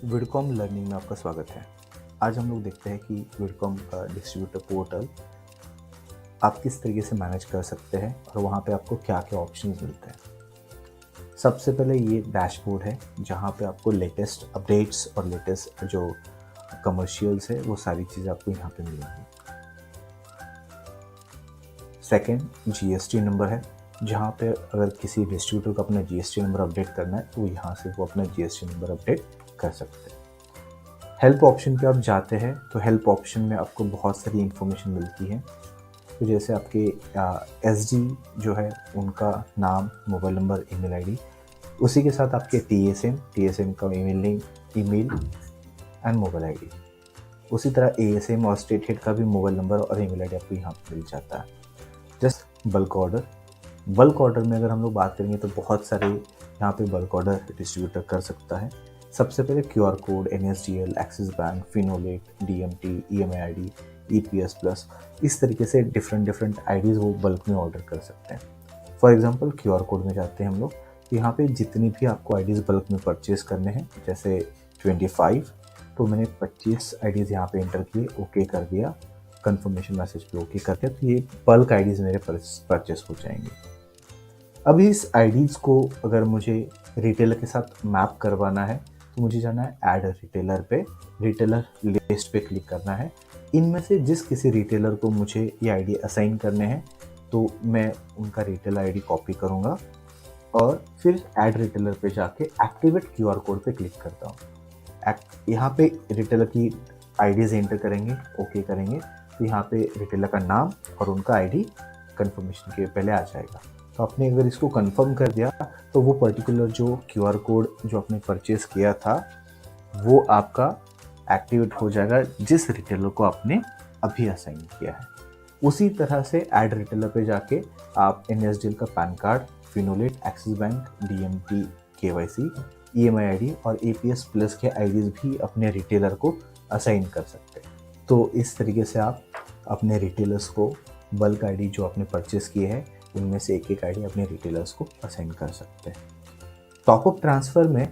विडकॉम learning में आपका स्वागत है। आज हम लोग देखते हैं कि विडकॉम का डिस्ट्रीब्यूटर पोर्टल आप किस तरीके से मैनेज कर सकते हैं और वहाँ पे आपको क्या क्या ऑप्शंस मिलते हैं। सबसे पहले ये डैशबोर्ड है जहाँ पे आपको लेटेस्ट अपडेट्स और लेटेस्ट जो कमर्शियल्स है वो सारी चीज़ें आपको यहाँ पे मिलेंगी। सेकेंड, जीएसटी नंबर है जहाँ पे अगर किसी डिस्ट्रीब्यूटर को अपना जीएसटी नंबर अपडेट करना है तो यहाँ से वो अपना जीएसटी नंबर अपडेट कर सकते हैं। हेल्प ऑप्शन पे आप जाते हैं तो हेल्प ऑप्शन में आपको बहुत सारी इन्फॉर्मेशन मिलती है। तो जैसे आपके एसडी जो है उनका नाम, मोबाइल नंबर, ईमेल आईडी, उसी के साथ आपके टीएसएम का email link, email and mobile ID. उसी तरह एएसएम और स्टेट हेड का भी मोबाइल नंबर और ईमेल आईडी आपको यहाँ मिल जाता है। जस्ट बल्क ऑर्डर में अगर हम लोग बात करेंगे तो बहुत सारे यहाँ पे बल्क ऑर्डर डिस्ट्रीब्यूटर कर सकता है। सबसे पहले QR code, NSDL, Axis bank, फिनोलेट, DMT, EMI ID, EPS plus, इस तरीके से डिफरेंट आईडीज़ वो बल्क में ऑर्डर कर सकते हैं। फॉर एग्जांपल क्यूआर कोड में जाते हैं हम लोग, यहाँ पे जितनी भी आपको आईडीज़ बल्क में परचेज करने हैं, जैसे 25, तो मैंने 25 आईडीज़ यहाँ पे एंटर किए, ओके कर दिया, कंफर्मेशन मैसेज पे ओके कर दिया, तो ये बल्क आईडीज़ मेरे परचेस हो जाएंगे। अभी इस आईडीज़ को अगर मुझे रिटेलर के साथ मैप करवाना है तो मुझे जाना है ऐड रिटेलर पे, रिटेलर लिस्ट पे क्लिक करना है। इनमें से जिस किसी रिटेलर को मुझे ये आईडी असाइन करने हैं तो मैं उनका रिटेलर आईडी कॉपी करूँगा और फिर ऐड रिटेलर पे जाके एक्टिवेट क्यूआर कोड पे क्लिक करता हूँ। यहाँ पे रिटेलर की आईडीज़ एंटर करेंगे, ओके करेंगे, तो यहाँ पे रिटेलर का नाम और उनका आईडी कंफर्मेशन के पहले आ जाएगा। तो आपने अगर इसको कंफर्म कर दिया तो वो पर्टिकुलर जो क्यूआर कोड जो आपने परचेस किया था वो आपका एक्टिवेट हो जाएगा जिस रिटेलर को आपने अभी असाइन किया है। उसी तरह से ऐड रिटेलर पे जाके आप एनएसडीएल का पैन कार्ड, फिनोलेट, Axis bank, DMT, KYC, EMI ID और एपीएस प्लस के आईडीज़ भी अपने रिटेलर को असाइन कर सकते हैं। तो इस तरीके से आप अपने रिटेलर्स को बल्क आईडी जो आपने परचेस किए हैं उनमें से एक आईडी अपने रिटेलर्स को असाइन कर सकते हैं। टॉपअप ट्रांसफ़र में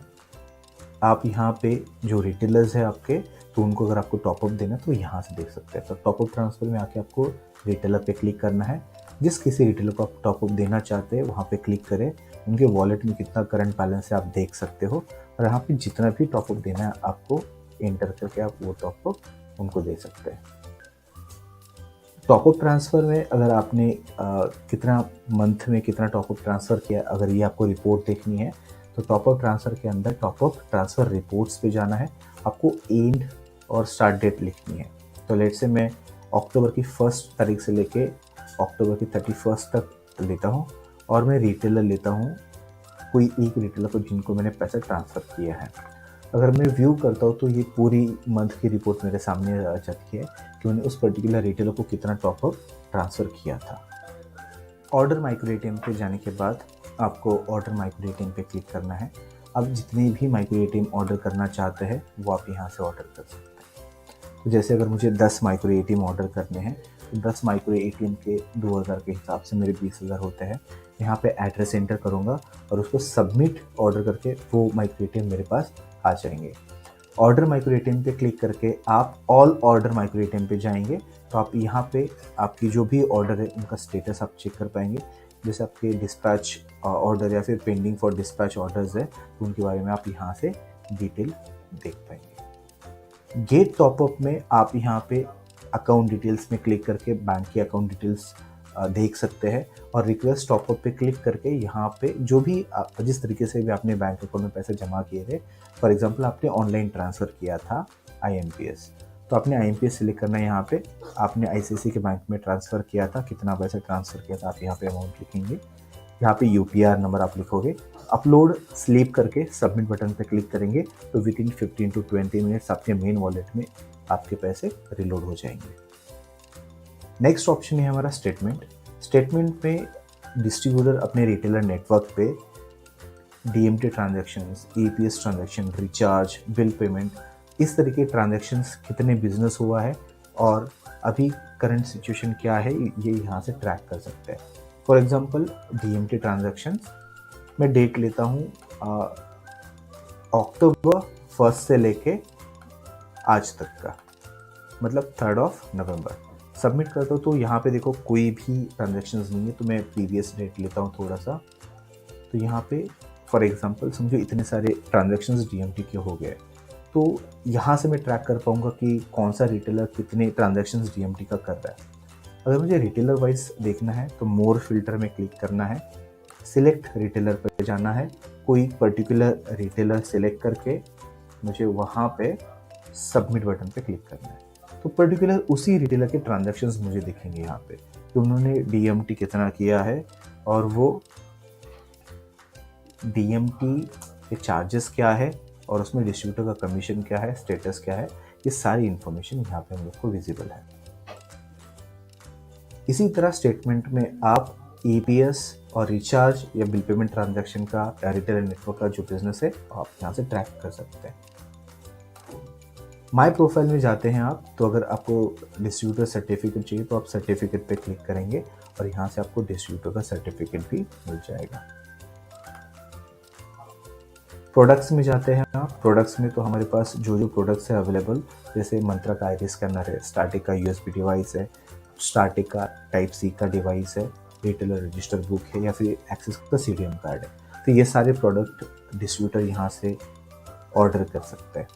आप यहाँ पे जो रिटेलर्स है आपके, तो उनको अगर आपको टॉपअप देना तो यहाँ से देख सकते हैं। तो टॉपअप ट्रांसफ़र में आके आपको रिटेलर पे क्लिक करना है। जिस किसी रिटेलर को आप टॉपअप देना चाहते हैं वहाँ पे क्लिक करें, उनके वॉलेट में कितना करंट बैलेंस है आप देख सकते हो और यहाँ पे जितना भी टॉपअप देना है आपको एंटर करके आप वो टॉपअप उनको दे सकते हैं। टॉपअप ट्रांसफ़र में अगर आपने कितना मंथ में कितना टॉपअप ट्रांसफ़र किया, अगर ये आपको रिपोर्ट देखनी है तो टॉपअप ट्रांसफ़र के अंदर टॉपअप ट्रांसफ़र रिपोर्ट्स पे जाना है। आपको एंड और स्टार्ट डेट लिखनी है। तो लेट से मैं अक्टूबर की 1 तारीख से लेके अक्टूबर की 31 तक लेता हूँ और मैं रिटेलर लेता हूँ, कोई एक रिटेलर को जिनको मैंने पैसा ट्रांसफ़र किया है। अगर मैं व्यू करता हूँ तो ये पूरी मंथ की रिपोर्ट मेरे सामने आ जाती है कि मैंने उस पर्टिकुलर रिटेलर को कितना टॉपअप ट्रांसफ़र किया था। ऑर्डर माइक्रो एटीएम पे जाने के बाद आपको ऑर्डर माइक्रो एटीएम पे क्लिक करना है। अब जितने भी माइक्रो एटीएम ऑर्डर करना चाहते हैं वो आप यहाँ से ऑर्डर कर सकते हैं। तो जैसे अगर मुझे 10 माइक्रो एटीएम ऑर्डर करने हैं तो 10 माइक्रो एटीएम के 2000 के हिसाब से मेरे 20,000 होते हैं। यहाँ पे एड्रेस एंटर करूँगा और उसको सबमिट ऑर्डर करके वो माइक्रो एटीएम मेरे पास आ जाएंगे। ऑर्डर माइक्रो एटीएम पे क्लिक करके आप ऑल ऑर्डर माइक्रो एटीएम पे जाएंगे तो आप यहाँ पे आपकी जो भी ऑर्डर है उनका स्टेटस आप चेक कर पाएंगे। जैसे आपके डिस्पैच ऑर्डर या फिर पेंडिंग फॉर डिस्पैच ऑर्डर्स है तो उनके बारे में आप यहाँ से डिटेल देख पाएंगे। गेट टॉपअप में आप यहाँ पे अकाउंट डिटेल्स में क्लिक करके बैंक की अकाउंट डिटेल्स देख सकते हैं और रिक्वेस्ट टॉपअप पे क्लिक करके यहाँ पे जो भी जिस तरीके से भी आपने बैंक अकाउंट में पैसे जमा किए थे, फॉर एग्जांपल आपने ऑनलाइन ट्रांसफ़र किया था आईएमपीएस, तो आपने आईएमपीएस सिलेक्ट करना है। यहाँ पे आपने आईसीआईसीआई के बैंक में ट्रांसफ़र किया था, कितना पैसा ट्रांसफ़र किया था आप यहाँ पे अमाउंट लिखेंगे। यहाँ पे यूपीआर नंबर आप लिखोगे, अपलोड स्लीप करके सबमिट बटन पे क्लिक करेंगे तो विदिन 15 to 20 मिनट्स आपके मेन वॉलेट में आपके पैसे रिलोड हो जाएंगे। नेक्स्ट ऑप्शन है हमारा स्टेटमेंट में डिस्ट्रीब्यूटर अपने रिटेलर नेटवर्क पे DMT transactions, EPS transaction, recharge, bill payment, इस तरह के ट्रांजैक्शंस कितने बिजनेस हुआ है और अभी करंट सिचुएशन क्या है ये यहाँ से ट्रैक कर सकते हैं। फॉर एग्जांपल डीएमटी ट्रांजैक्शंस मैं डेट लेता हूँ अक्टूबर फर्स्ट से लेके आज तक का, मतलब 3 नवंबर सबमिट करता हूँ। तो यहाँ पे देखो कोई भी ट्रांजेक्शन्स नहीं है, तो मैं प्रीवियस डेट लेता हूँ थोड़ा सा। तो यहाँ पे फॉर एग्जांपल समझो इतने सारे ट्रांजेक्शन्स डीएमटी के हो गए, तो यहाँ से मैं ट्रैक कर पाऊँगा कि कौन सा रिटेलर कितने ट्रांजेक्शन्स डीएमटी का कर रहा है। अगर मुझे रिटेलर वाइज देखना है तो मोर फिल्टर में क्लिक करना है, सिलेक्ट रिटेलर पर जाना है, कोई पर्टिकुलर रिटेलर सिलेक्ट करके मुझे वहाँ पे सबमिट बटन पे क्लिक करना है। तो पर्टिकुलर उसी रिटेलर के ट्रांजैक्शंस मुझे दिखेंगे यहाँ पे कि उन्होंने डीएमटी कितना किया है और वो डीएमटी के चार्जेस क्या है और उसमें डिस्ट्रीब्यूटर का कमीशन क्या है, स्टेटस क्या है, ये सारी इन्फॉर्मेशन यहाँ पे हम लोग को विजिबल है। इसी तरह स्टेटमेंट में आप ईपीएस और रिचार्ज या बिल पेमेंट ट्रांजैक्शन का या रिटेलर नेटवर्क का जो बिजनेस है आप यहाँ से ट्रैक कर सकते हैं। माय प्रोफाइल में जाते हैं आप, तो अगर आपको डिस्ट्रीब्यूटर सर्टिफिकेट चाहिए तो आप सर्टिफिकेट पे क्लिक करेंगे और यहाँ से आपको डिस्ट्रीब्यूटर का सर्टिफिकेट भी मिल जाएगा। प्रोडक्ट्स में जाते हैं आप, प्रोडक्ट्स में तो हमारे पास जो जो प्रोडक्ट्स है अवेलेबल, जैसे मंत्रा का आईरिस स्कैनर है, स्टार्टिक का यूएसबी डिवाइस है, स्टार्टिक का टाइप सी का डिवाइस है, रिटेलर रजिस्टर बुक है या फिर एक्सिस का सीडीएम कार्ड है। तो ये सारे प्रोडक्ट डिस्ट्रीब्यूटर यहाँ से ऑर्डर कर सकते हैं।